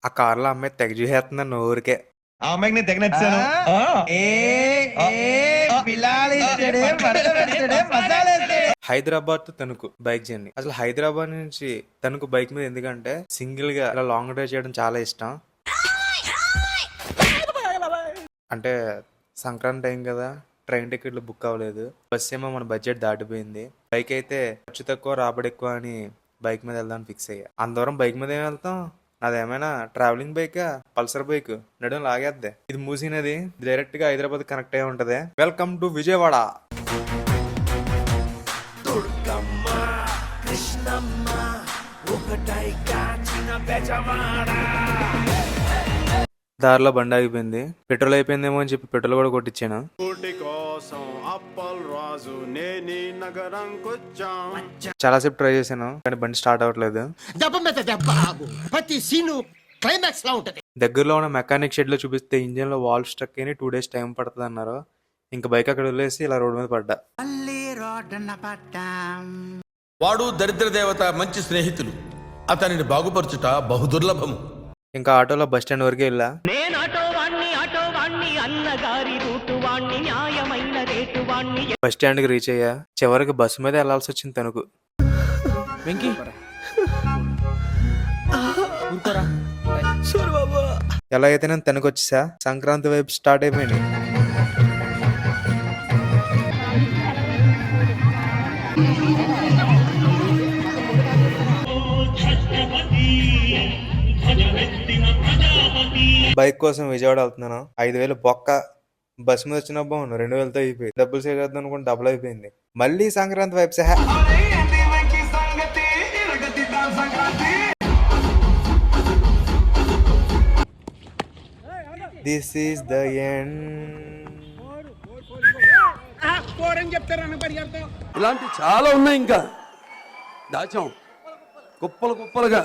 ఆ కార్లో అమ్మాయి తెగ చూసేస్తుందండి ఊరికే. ఆ అమ్మాయికి నేను తెగ నచ్చాను. Hyderabad to Tanuku bike journey. అసలు హైదరాబాద్ నుంచి తణుకు బైక్ మీద ఎందుకంటే సింగిల్ గా ఇలా లాంగ్ డ్రైవ్ చేయడం చాలా ఇష్టం. అంటే సంక్రాంతి టైం కదా, ట్రైన్ టికెట్లు బుక్ అవ్వలేదు. బస్ ఏమో మన బడ్జెట్ దాటిపోయింది. బైక్ అయితే ఖర్చు తక్కువ రాబడి ఎక్కువ అని బైక్ మీద వెళ్దామని ఫిక్స్ అయ్యా. అందరం బైక్ మీద ఏం వెళ్తాం, నాదేమైనా ట్రావెలింగ్ బైక్, పల్సర్ బైక్, నడుం లాగేద్దే. ఇది మూసినది డైరెక్ట్ గా హైదరాబాద్ కనెక్ట్ అయి ఉంటది. Welcome to Vijayawada. దారిలో బండి ఆగిపోయింది. పెట్రోల్ అయిపోయిందేమో అని చెప్పి పెట్రోల్ కూడా కొట్టించాను. చాలాసేపు ట్రై చేశాను కానీ బండి స్టార్ట్ అవ్వట్లేదు. దగ్గరలో ఉన్న మెకానిక్ షెడ్ లో చూపిస్తే ఇంజిన్ లో వాల్వ్ స్ట్రక్ అయిన 2 days టైం పడుతుంది అన్నారు. ఇంకా బైక్ అక్కడ వదిలేసి ఇలా రోడ్డు మీద పడ్డా. వాడు దరిద్ర దేవత మంచి స్నేహితులు, అతనిని బాగుపరచుట బహుదుర్లభము. ఇంకా ఆటోలో బస్ స్టాండ్ వరకు వెళ్ళా. బస్ స్టాండ్ కి రీచ్ అయ్యా. చివరికి బస్సు మీద వెళ్లాల్సి వచ్చింది తణుకు. ఎలా అయితే నేను తణుకు వచ్చేసా. సంక్రాంతి వైపు స్టార్ట్ అయిపోయింది. బైక్ కోసం విజయవాడ వెళ్తున్నాను. 5,000 బొక్క. బస్ మీద వచ్చిన బాగుండు, 2,000తో అయిపోయి. డబ్బులు సేవ్ చేద్దాం అనుకుంటే డబ్బులు అయిపోయింది. మళ్ళీ సంక్రాంతి వైపు సహా. This is the end. ఇలాంటి చాలా ఉన్నాయి, ఇంకా దాచాం కుప్పలు కుప్పలుగా.